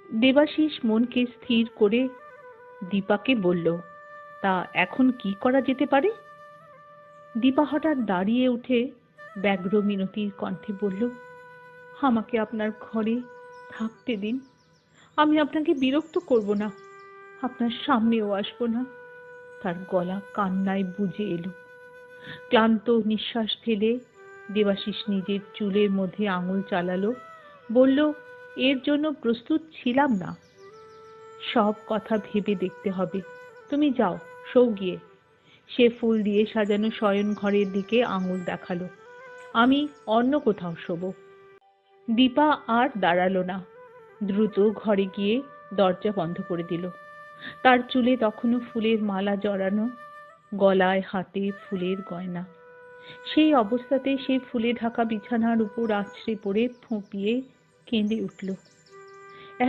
দেবাশিস মনকে স্থির করে দীপাকে বলল, তা এখন কি করা যেতে পারে? দীপা হঠাৎ দাঁড়িয়ে উঠে ব্যগ্র মিনতির কণ্ঠে বলল, আমাকে আপনার ঘরে থাকতে দিন। আমি আপনাকে বিরক্ত করব না, আপনার সামনেও আসবো না। তার গলা কান্নায় বুজে এলো। ক্লান্ত নিঃশ্বাস ফেলে দেবাশিস নিজের চুলের মধ্যে আঙুল চালালো, বলল, এর জন্য প্রস্তুত ছিলাম না। সব কথা ভেবে দেখতে হবে। তুমি যাও, শোও গিয়ে। সে ফুল দিয়ে সাজানো শয়ন ঘরের দিকে আঙুল দেখালো। আমি অন্য কোথাও শোবো। দীপা আর দাঁড়ালো না, দ্রুত ঘরে গিয়ে দরজা বন্ধ করে দিল। তার চুলে তখনও ফুলের মালা জড়ানো, গলায় হাতে ফুলের গয়না। সেই অবস্থাতে সে ফুলে ঢাকা বিছানার উপর আছড়ে পড়ে ফুঁপিয়ে কেঁদে উঠল।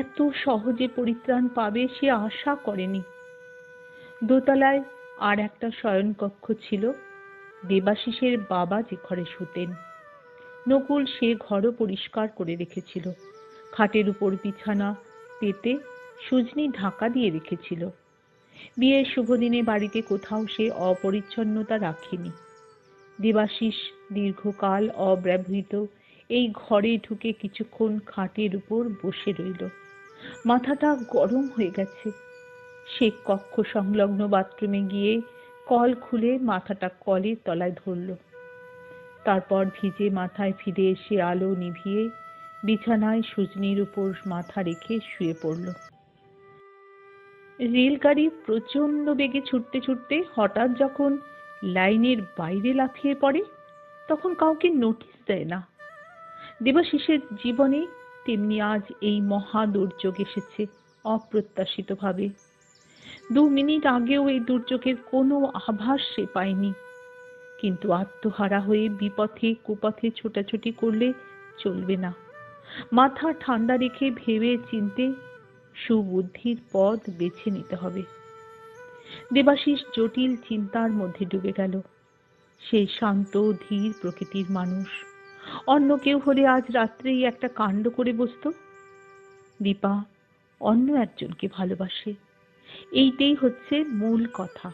এত সহজে পরিত্রাণ পাবে সে আশা করেনি। দোতলায় আর একটা শয়নকক্ষ ছিল। দেবাশিসের বাবা যে ঘরে শুতেন, নকুল সে ঘরও পরিষ্কার করে রেখেছিল। খাটের উপর বিছানা পেতে সুজনি ঢাকা দিয়ে রেখেছিল। বিয়ের শুভদিনে বাড়িতে কোথাও সে অপরিচ্ছন্নতা রাখেনি। দেবাশিস দীর্ঘকাল অব্যবহৃত এই ঘরে ঢুকে কিছুক্ষণ খাটের উপর বসে রইল। মাথাটা গরম হয়ে গেছে। সে কক্ষ সংলগ্ন বাথরুমে গিয়ে কল খুলে মাথাটা কলের তলায় ধরল। তারপর ভিজে মাথায় ফিরে এসে আলো নিভিয়ে বিছানায় সুজনির উপর মাথা রেখে শুয়ে পড়ল। রেলগাড়ি প্রচন্ড বেগে ছুটতে ছুটতে হঠাৎ যখন লাইনের বাইরে লাফিয়ে পড়ে তখন কাউকে নোটিশ দেয় না। দেবাশিসের জীবনে তেমনি আজ এই মহা দুর্যোগ এসেছে অপ্রত্যাশিতভাবে। 2 মিনিট আগেও এই দুর্যোগের কোনো আভাস সে পায়নি। কিন্তু আত্মহারা হয়ে বিপথে কুপথে ছোটাছুটি করলে চলবে না। মাথা ঠান্ডা রেখে ভেবে চিনতে সুবুদ্ধির পথ বেছে নিতে হবে। দেবাশিস জটিল চিন্তার মধ্যে ডুবে গেল। সে শান্ত ধীর প্রকৃতির মানুষ। অন্য কেউ হলে আজ রাত্রেই একটা কাণ্ড করে বসত। দীপা অন্য একজনকে ভালোবাসে, এইটাই হচ্ছে মূল কথা।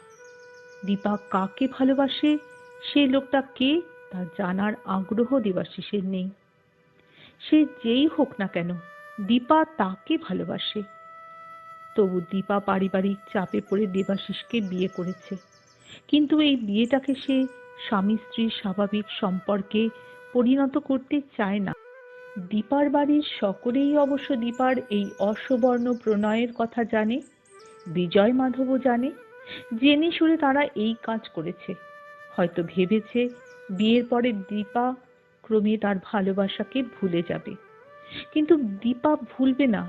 দীপা কাকে ভালোবাসে, সে লোকটা কে তা জানার আগ্রহ দেবাশিসের নেই। সে যেই হোক না কেন, দীপা তাকে ভালোবাসে। তবু দীপা পারিবারিক চাপে পড়ে দেবাশিসকে বিয়ে করেছে। কিন্তু এই বিয়েটাকে সে স্বামী স্ত্রীর স্বাভাবিক সম্পর্কে পরিণত করতে চায় না। দীপার বাড়ির সকলেই অবশ্য দীপার এই অসবর্ণ প্রণয়ের কথা জানে। বিজয় মাধবও জানে। জেনে শুনে তারা এই কাজ করেছে। হয়তো ভেবেছে বিয়ের পরে দীপা ক্রমে তার ভালোবাসাকে ভুলে যাবে। কিন্তু দীপা ভুলবে না,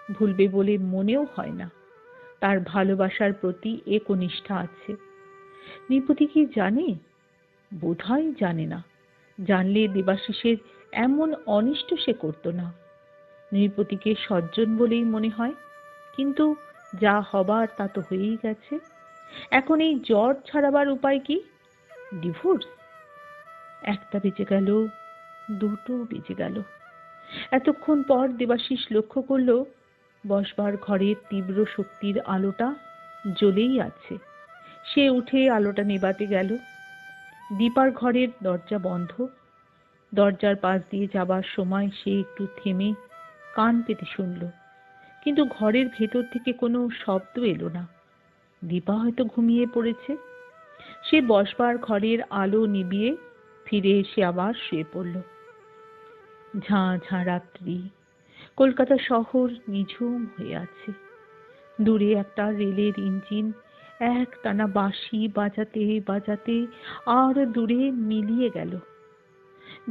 ভুলবে বলে মনেও হয় না। তার ভালোবাসার প্রতি একনিষ্ঠা আছে। নৃপতি কি জানে? বোধহয় জানে না। জানলে দেবাশিসের এমন অনিষ্ট সে করত না। নৃপতিকে সজ্জন বলেই মনে হয়, কিন্তু যা হবার তা তো হয়েই গেছে। এখন এই জ্বর ছাড়াবার উপায় কি? ডিভোর্স? 1টা বেজে গেল, 2টো বেজে গেল। এতক্ষণ পর দেবাশিস লক্ষ্য করল বসবার ঘরের তীব্র শক্তির আলোটা জ্বলেই আছে। সে উঠে আলোটা নেভাতে গেল। দীপার ঘরের দরজা বন্ধ। দরজার পাশ দিয়ে যাবার সময় সে একটু থেমে কান পেতে শুনল, কিন্তু ঘরের ভেতর থেকে কোনো শব্দ এলো না। দীপা হয়তো ঘুমিয়ে পড়েছে। সে বসবার ঘরের আলো নিভিয়ে ফিরে এসে আবার শুয়ে পড়ল। ঝাঁ ঝাঁ রাত্রি। কলকাতা শহর নিঝুম হয়ে আছে। দূরে একটা রেলের ইঞ্জিন একটানা বাঁশি বাজাতে বাজাতে আর দূরে মিলিয়ে গেল।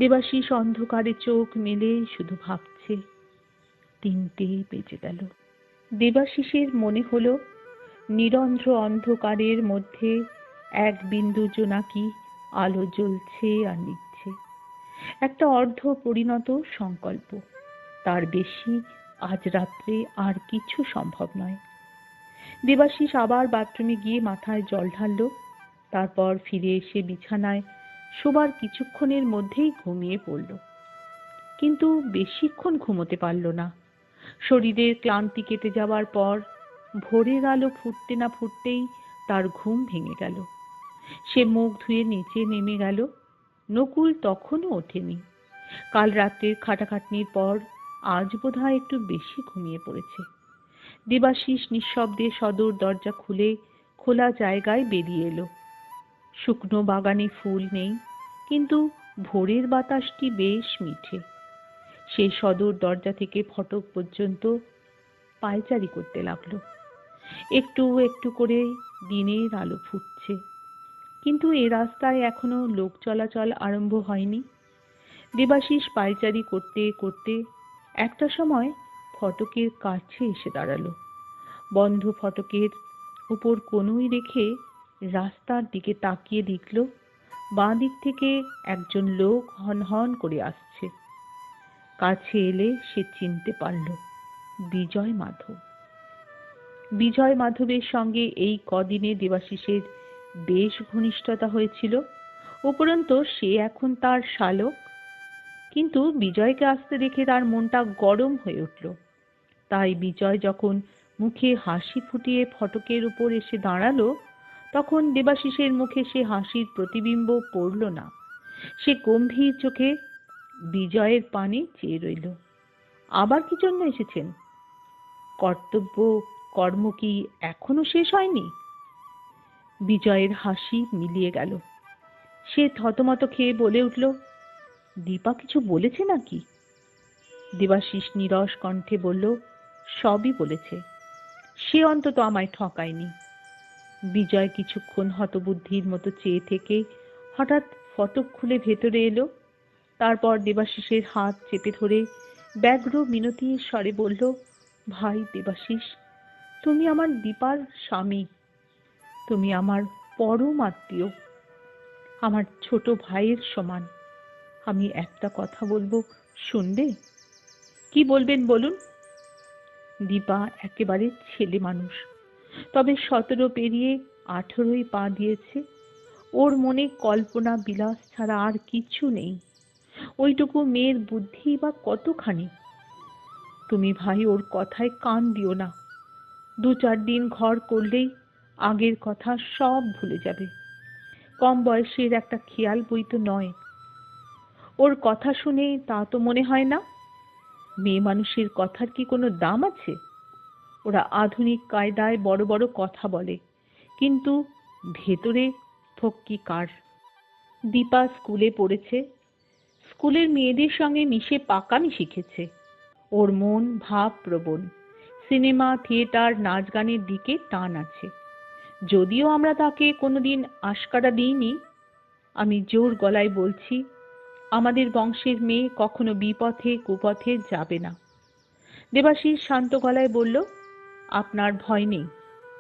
দেবাশিস অন্ধকারে চোখ মেলে শুধু ভাবছে। 3টে বেজে গেল। দেবাশিসের মনে হলো নিরন্ধ্র অন্ধকারের মধ্যে এক বিন্দু জোনাকি আলো জ্বলছে আর নিচ্ছে। একটা অর্ধ পরিণত সংকল্প। তার বেশি আজ রাত্রে আর কিছু সম্ভব নয়। দেবাশিস আবার বাথরুমে গিয়ে মাথায় জল ঢালল। তারপর ফিরে এসে বিছানায় শোবার কিছুক্ষণের মধ্যেই ঘুমিয়ে পড়ল। কিন্তু বেশিক্ষণ ঘুমোতে পারল না। শরীরের ক্লান্তি কেটে যাওয়ার পর ভোরের আলো ফুটতে না ফুটতেই তার ঘুম ভেঙে গেল। সে মুখ ধুয়ে নিচে নেমে গেল। নকুল তখনও ওঠেনি। কাল রাত্রের খাটাখাটনির পর আজ বোধহয় একটু বেশি ঘুমিয়ে পড়েছে। দেবাশিস নিঃশব্দে সদর দরজা খুলে খোলা জায়গায় বেরিয়ে এলো। শুকনো বাগানে ফুল নেই, কিন্তু ভোরের বাতাসটি বেশ মিঠে। সে সদর দরজা থেকে ফটক পর্যন্ত পায়চারি করতে লাগলো। একটু একটু করে দিনের আলো ফুটছে, কিন্তু এ রাস্তায় এখনো লোক চলাচল আরম্ভ হয়নি। দেবাশিস পায়চারি করতে করতে একটা সময় ফটকের কাছে এসে দাঁড়ালো। বন্ধ ফটকের উপর কনুই রেখে রাস্তার দিকে তাকিয়ে দেখল বাঁ দিক থেকে একজন লোক হনহন করে আসছে। কাছে এলে সে চিনতে পারল বিজয় মাধব। বিজয় মাধবের সঙ্গে এই কদিনে দেবাশিসের বেশ ঘনিষ্ঠতা হয়েছিল। উপরন্তু সে এখন তার শালক। কিন্তু বিজয়কে আসতে দেখে তার মনটা গরম হয়ে উঠল। তাই বিজয় যখন মুখে হাসি ফুটিয়ে ফটকের উপর এসে দাঁড়ালো, তখন দেবাশিসের মুখে সে হাসির প্রতিবিম্ব পড়ল না। সে গম্ভীর চোখে বিজয়ের পানে চেয়ে রইল। আবার কি জন্য এসেছেন? কর্তব্য কর্ম কি এখনো শেষ হয়নি? বিজয়ের হাসি মিলিয়ে গেল। সে থতমত খেয়ে বলে উঠল, দীপা কিছু বলেছে নাকি? দেবাশিস নীরস কণ্ঠে বলল, সবই বলেছে। সে অন্তত আমায় ঠকায়নি। বিজয় কিছুক্ষণ হতবুদ্ধির মতো চেয়ে থেকে হঠাৎ ফটক খুলে ভেতরে এলো। তারপর দেবাশিসের হাত চেপে ধরে ব্যগ্র মিনতির স্বরে বলল, ভাই দেবাশিস, তুমি আমার দীপার স্বামী, তুমি আমার পরম আত্মীয়, আমার ছোট ভাইয়ের সমান। আমি একটা কথা বলবো, শুনবে? কি বলবেন বলুন। দীপা একেবারে ছেলে মানুষ, তবে 17 পেরিয়ে 18ই পা দিয়েছে। ওর মনে কল্পনা বিলাস ছাড়া আর কিছু নেই। ওইটুকু মেয়ের বুদ্ধি বা কতখানি। তুমি ভাই ওর কথায় কান দিও না। 2-4 দিন ঘর করলেই আগের কথা সব ভুলে যাবে। কম বয়সের একটা খেয়াল বই তো নয়। ওর কথা শুনে তা তো মনে হয় না। মেয়ে মানুষের কথার কি কোনো দাম আছে? ওরা আধুনিক কায়দায় বড় বড় কথা বলে, কিন্তু ভেতরে থক্কি কার? দীপা স্কুলে পড়েছে, স্কুলের মেয়েদের সঙ্গে মিশে পাকামি শিখেছে। ওর মন ভাব প্রবণ, সিনেমা, থিয়েটার, নাচ গানের দিকে টান আছে। যদিও আমরা তাকে কোনোদিন আশকারা দিইনি। আমি জোর গলায় বলছি, আমাদের বংশের মেয়ে কখনো বিপথে কুপথে যাবে না। দেবাশিস শান্ত গলায় বলল, আপনার ভয় নেই।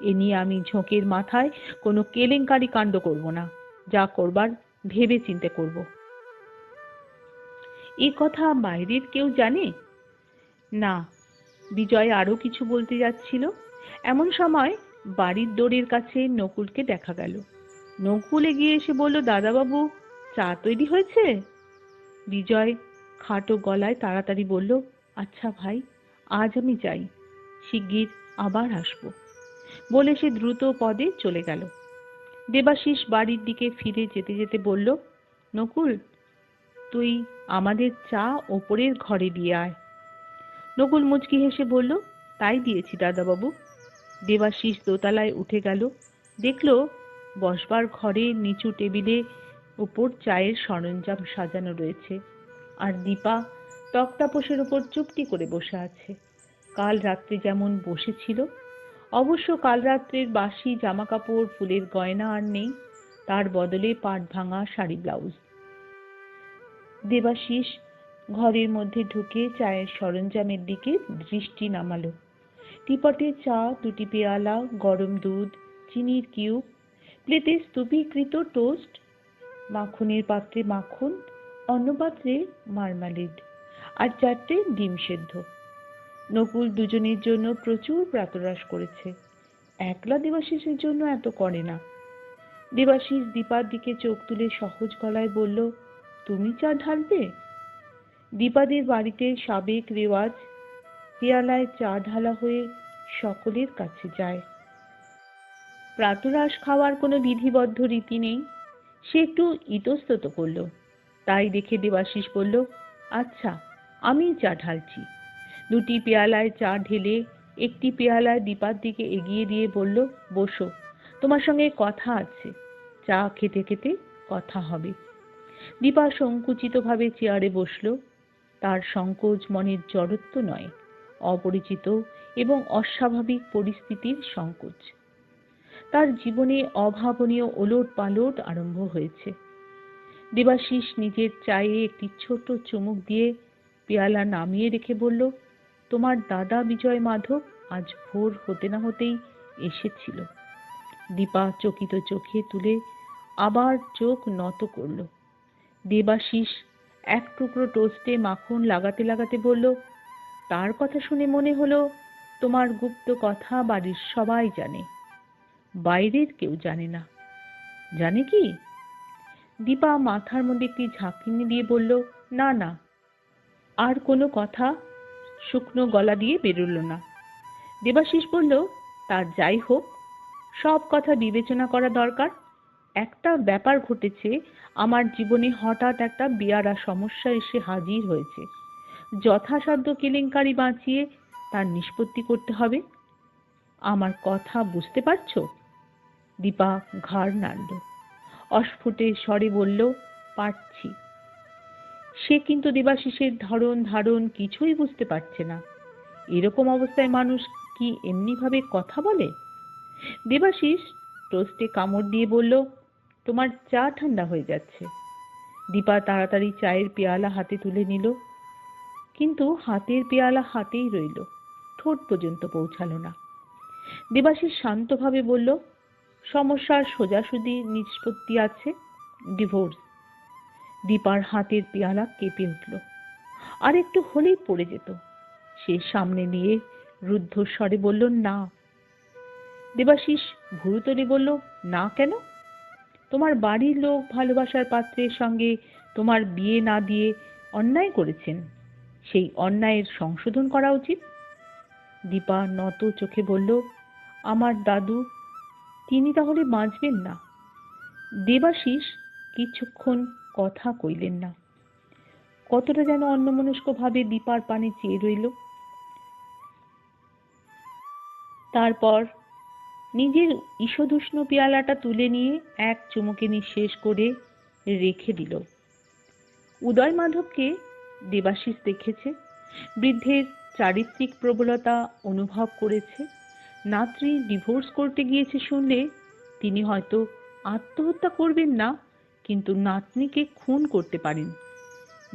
এ নিয়ে আমি ঝোঁকের মাথায় কোনো কেলেঙ্কারি কাণ্ড করব না। যা করবার ভেবে চিন্তে করব। এ কথা বাইরের কেউ জানে না। বিজয় আরো কিছু বলতে যাচ্ছিল, এমন সময় বাড়ির দোরের কাছে নকুলকে দেখা গেল। নকুল এগিয়ে এসে বলল, দাদাবাবু, চা তৈরি হয়েছে? বিজয় খাটো গলায় তাড়াতাড়ি বলল, আচ্ছা ভাই, আজ আমি যাই, শিগগির আবার আসবো। বলে সে দ্রুত পদে চলে গেল। দেবাশিস বাড়ির দিকে ফিরে যেতে যেতে বলল, নকুল, তুই আমাদের চা ওপরের ঘরে দিয়ে আয়। নকুল মুচকি হেসে বলল, তাই দিয়েছি দাদাবাবু। দেবাশিস দোতলায় উঠে গেল। দেখল বসবার ঘরে নিচু টেবিলে উপর চায়ের সরঞ্জাম সাজানো রয়েছে, আর দীপা তক্তাপোষের উপর চুপটি করে বসে আছে, কাল রাত্রে যেমন বসেছিল। অবশ্য কাল রাত্রের বাসি জামাকাপড়, ফুলের গয়না আর নেই, তার বদলে পাট ভাঙা শাড়ি ব্লাউজ। দেবাশিস ঘরের মধ্যে ঢুকে চায়ের সরঞ্জামের দিকে দৃষ্টি নামালো। টিপটে চা, 2টি পেয়ালা, গরম দুধ, চিনির কিউব, প্লেটে স্তূপীকৃত টোস্ট, মাখনের পাত্রে মাখন, অন্য পাত্রে মার্মালেড, আর 4টে ডিম সেদ্ধ। নকুল দুজনের জন্য প্রচুর প্রাতরাশ করেছে, একলা দেবাশিসের জন্য এত করে না। দেবাশিস দীপার দিকে চোখ তুলে সহজ গলায় বলল, তুমি চা ঢালবে? দীপাদের বাড়িতে সাবেক রেওয়াজ, পেয়ালায় চা ঢালা হয়ে সকলের কাছে যায়। প্রাতরাশ খাওয়ার কোনো বিধিবদ্ধ রীতি নেই। সে একটু ইতস্তত করল। তাই দেখে দেবাশিস বলল, আচ্ছা, আমি চা ঢালছি। দুটি পেয়ালায় চা ঢেলে একটি পেয়ালায় দীপার দিকে এগিয়ে দিয়ে বলল, বসো, তোমার সঙ্গে কথা আছে। চা খেতে খেতে কথা হবে। দীপা সংকুচিতভাবে চেয়ারে বসল। তার সংকোচ মনের জড়ত্ব নয়, অপরিচিত এবং অস্বাভাবিক পরিস্থিতির সংকোচ। তার জীবনে অভাবনীয় ওলট পালট আরম্ভ হয়েছে। দেবাশিস নিজের চায়ে একটি ছোট চুমুক দিয়ে পেয়ালা নামিয়ে রেখে বলল, তোমার দাদা বিজয় মাধব আজ ভোর হতে না হতেই এসেছিল। দীপা চকিত চোখে তুলে আবার চোখ নত করল। দেবাশিস এক টুকরো টোস্টে মাখন লাগাতে লাগাতে বলল, তার কথা শুনে মনে হলো তোমার গুপ্ত কথা বাড়ির সবাই জানে, বাইরের কেউ জানে না। জানে কি? দীপা মাথার মধ্যে একটি ঝাঁকুনি দিয়ে বলল, না না। আর কোনো কথা শুকনো গলা দিয়ে বেরোল না। দেবাশিস বলল, তার যাই হোক, সব কথা বিবেচনা করা দরকার। একটা ব্যাপার ঘটেছে, আমার জীবনে হঠাৎ একটা বেয়ারা সমস্যা এসে হাজির হয়েছে। যথাসাধ্য কেলেঙ্কারি বাঁচিয়ে তার নিষ্পত্তি করতে হবে। আমার কথা বুঝতে পারছো? দীপা ঘাড় নাড়ল, অস্ফুটে স্বরে বলল, পারছি। সে কিন্তু দেবাশিসের ধরন ধারণ কিছুই বুঝতে পারছে না। এরকম অবস্থায় মানুষ কি এমনিভাবে কথা বলে? দেবাশিস টোস্টে কামড় দিয়ে বলল, তোমার চা ঠান্ডা হয়ে যাচ্ছে। দীপা তাড়াতাড়ি চায়ের পেয়ালা হাতে তুলে নিল, কিন্তু হাতের পেয়ালা হাতেই রইল, ঠোঁট পর্যন্ত পৌঁছালো না। দেবাশিস শান্তভাবে বলল, সমস্যার সোজাসুজি নিষ্পত্তি আছে, ডিভোর্স। দীপার হাতের পেয়ালা কেঁপে উঠল, আর একটু হলেই পড়ে যেত। সে সামনে নিয়ে রুদ্ধস্বরে বলল, না। দেবাশিস ভুরু তুলে বলল, না কেন? তোমার বাড়ির লোক ভালোবাসার পাত্রের সঙ্গে তোমার বিয়ে না দিয়ে অন্যায় করেছেন। সেই অন্যায়ের সংশোধন করা উচিত। দীপা নত চোখে বলল, আমার দাদু, তিনি তাহলে বাঁচবেন না। দেবাশিস কিছুক্ষণ কথা কইলেন না। কতটা যেন অন্যমনস্ক ভাবে দীপার পানে চেয়ে রইল। তারপর নিজের ঈষদুষ্ণ পেয়ালাটা তুলে নিয়ে এক চুমুকে নিঃশেষ করে রেখে দিল। উদয় মাধবকে দেবাশিস দেখেছে, বৃদ্ধের চারিত্রিক প্রবলতা অনুভব করেছে। নাতনি ডিভোর্স করতে গিয়েছে শুনলে তিনি হয়তো আত্মহত্যা করবেন না, কিন্তু নাতনিকে খুন করতে পারেন।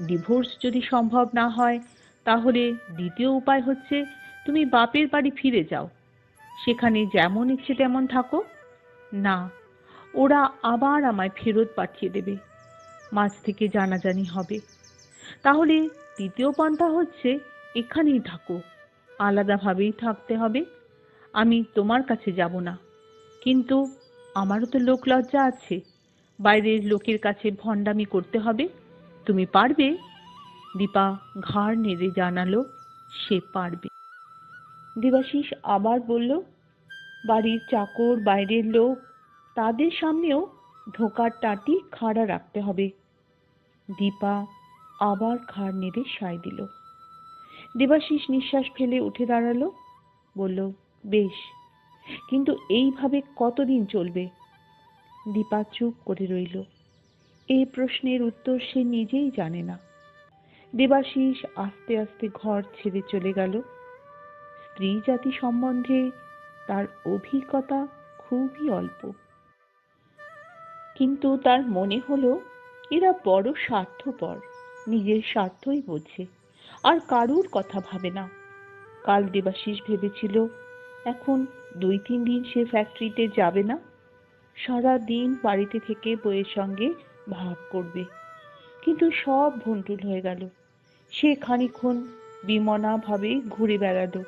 ডিভোর্স যদি সম্ভব না হয়, তাহলে দ্বিতীয় উপায় হচ্ছে তুমি বাপের বাড়ি ফিরে যাও, সেখানে যেমন ইচ্ছে তেমন থাকো। না, ওরা আবার আমায় ফেরত পাঠিয়ে দেবে, মাঝ থেকে জানাজানি হবে। তাহলে তৃতীয় পন্থা হচ্ছে এখানেই থাকো, আলাদাভাবেই থাকতে হবে। আমি তোমার কাছে যাব না, কিন্তু আমারও তো লোক লজ্জা আছে, বাইরের লোকের কাছে ভণ্ডামি করতে হবে। তুমি পারবে? দীপা ঘাড় নেড়ে জানালো, সে পারবে। দেবাশিস আবার বলল, বাড়ির চাকর, বাইরের লোক, তাদের সামনেও ধোঁকার টাটি খাড়া রাখতে হবে। দীপা আবার ঘাড় নেড়ে সায় দিল। দেবাশিস নিঃশ্বাস ফেলে উঠে দাঁড়ালো, বলল, বেশ, কিন্তু এইভাবে কতদিন চলবে? দীপা চুপ করে রইল। এই প্রশ্নের উত্তর সে নিজেই জানে না। দেবাশিস আস্তে আস্তে ঘর ছেড়ে চলে গেল। স্ত্রী জাতি সম্বন্ধে তার অভিজ্ঞতা খুবই অল্প, কিন্তু তার মনে হলো এরা বড় স্বার্থপর, নিজের স্বার্থই বোঝে, আর কারুর কথা ভাবে না। কাল দেবাশিস ভেবেছিল এখন 2-3 দিন সে ফ্যাক্টরিতে যাবে না, সারা দিন বাড়িতে থেকে বইয়ের সঙ্গে ভাব করবে, কিন্তু সব ভুলটুল হয়ে গেল। সে খানিকক্ষণ বিমনা ভাবে ঘুরে বেড়ালো।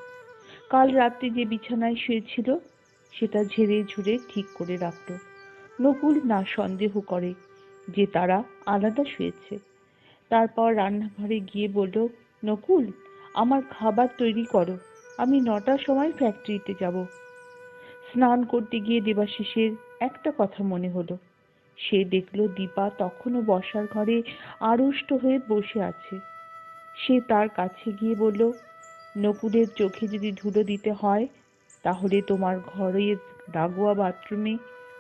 কাল রাত্রে যে বিছানায় শুয়েছিল সেটা ঝেড়ে ঝুড়ে ঠিক করে রাখলো। নকুল না সন্দেহ করে যে তারা আলাদা শুয়েছে। তারপর রান্নাঘরে গিয়ে বলল, নকুল, আমার খাবার তৈরি করো, আমি 9টার সময় ফ্যাক্টরিতে যাব। স্নান করতে গিয়ে দেবাশিসের একটা কথা মনে হলো। সে দেখলো দীপা তখনও বসার ঘরে আড়ষ্ট হয়ে বসে আছে। সে তার কাছে গিয়ে বলল, নকুলের চোখে যদি ধুলো দিতে হয় তাহলে তোমার ঘরের লাগোয়া বাথরুমে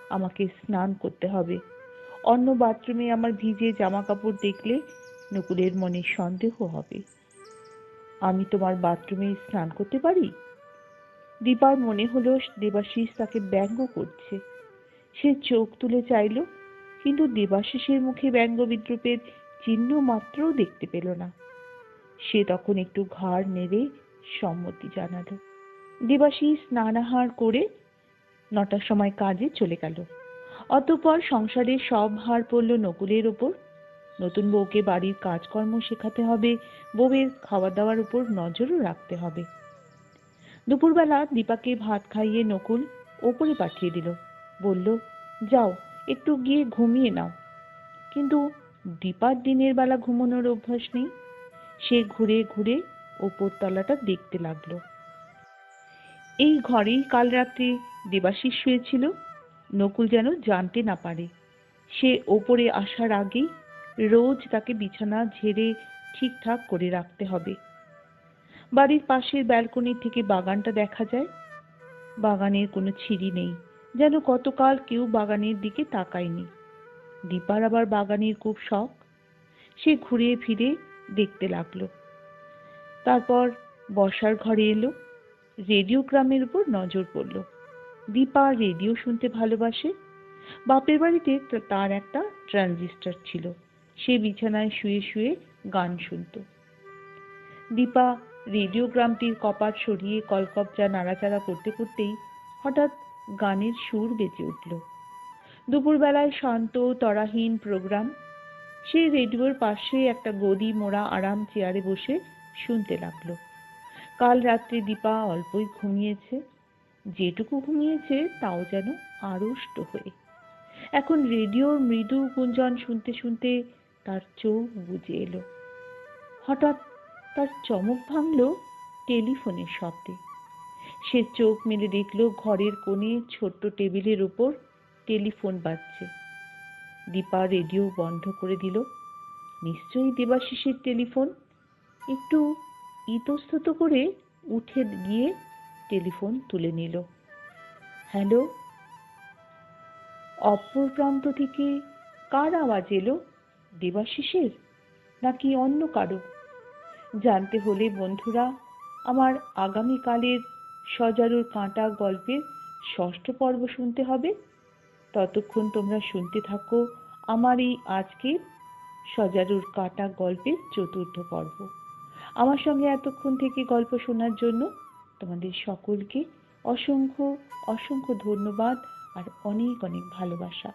আমাকে স্নান করতে হবে। অন্য বাথরুমে আমার ভিজে জামা কাপড় দেখলে নকুলের মনে সন্দেহ হবে। আমি তোমার বাথরুমে স্নান করতে পারি? দীপার মনে হলো দেবাশিস তাকে ব্যঙ্গ করছে। সে চোখ তুলে চাইল, কিন্তু দেবাশিসের মুখে ব্যঙ্গ বিদ্রুপের চিহ্ন মাত্রও দেখতে পেল না। সে তখন একটু ঘাড় নেড়ে সম্মতি জানালো। দেবাশিস স্নানাহার করে 9টার সময় কাজে চলে গেল। অতঃপর সংসারের সব ভার পড়ল নকুলের ওপর। নতুন বউকে বাড়ির কাজকর্ম শেখাতে হবে, বউয়ের খাওয়া দাওয়ার উপর নজরও রাখতে হবে। দুপুরবেলা দীপাকে ভাত খাইয়ে নকুল ওপরে পাঠিয়ে দিল। বলল, যাও একটু গিয়ে ঘুমিয়ে নাও। কিন্তু দীপার দিনের বেলা ঘুমানোর অভ্যাস নেই। সে ঘুরে ঘুরে ওপরতলাটা দেখতে লাগলো। এই ঘরেই কাল রাত্রে দেবাশিস শুয়েছিল। নকুল যেন জানতে না পারে। সে ওপরে আসার আগেই রোজ তাকে বিছানা ঝেড়ে ঠিকঠাক করে রাখতে হবে। বাড়ির পাশের ব্যালকনি থেকে বাগানটা দেখা যায়। বাগানের কোনো ছিরি নেই, যেন গতকাল কেউ বাগানের দিকে তাকায়নি। দীপার আবার বাগানের খুব শখ। সে ঘুরে ফিরে দেখতে লাগলো। তারপর বসার ঘরে এলো। রেডিওগ্রামের উপর নজর পড়ল। দীপা রেডিও শুনতে ভালোবাসে। বাপের বাড়িতে তার একটা ট্রানজিস্টর ছিল। সে বিছানায় শুয়ে শুয়ে গান শুনত। দীপা রেডিওগ্রামটির কপাট সরিয়ে কলকবজা নাড়াচাড়া করতে করতেই হঠাৎ গানের সুর বেজে উঠল। দুপুরবেলায় শান্ত তরাহীন প্রোগ্রাম। সে রেডিওর পাশে একটা গদি মোড়া আরাম চেয়ারে বসে শুনতে লাগলো। কাল রাত্রে দীপা অল্পই ঘুমিয়েছে। যেটুকু ঘুমিয়েছে তাও যেন আড়ষ্ট হয়ে। এখন রেডিওর মৃদু গুঞ্জন শুনতে শুনতে তার চোখ বুজে এলো। হঠাৎ তার চমক ভাঙল টেলিফোনের শব্দে। সে চোখ মেলে দেখল ঘরের কোণে ছোট্ট টেবিলের উপর টেলিফোন বাজছে। দীপা রেডিও বন্ধ করে দিল। নিশ্চয়ই দেবাশিসের টেলিফোন। একটু ইতস্তত করে উঠে গিয়ে টেলিফোন তুলে নিল। হ্যালো। অপর প্রান্ত থেকে কার আওয়াজ এলো? দেবাশিসের নাকি অন্য কারো? জানতে হলে বন্ধুরা আমার আগামীকালের সজারুর কাঁটা গল্পের 6ষ্ঠ পর্ব শুনতে হবে। ততক্ষণ তোমরা শুনতে থাকো আমার এই আজকের সজারুর কাঁটা গল্পের 4র্থ পর্ব। আমার সঙ্গে এতক্ষণ থেকে গল্প শোনার জন্য তোমাদের সকলকে অসংখ্য অসংখ্য ধন্যবাদ আর অনেক অনেক ভালোবাসা।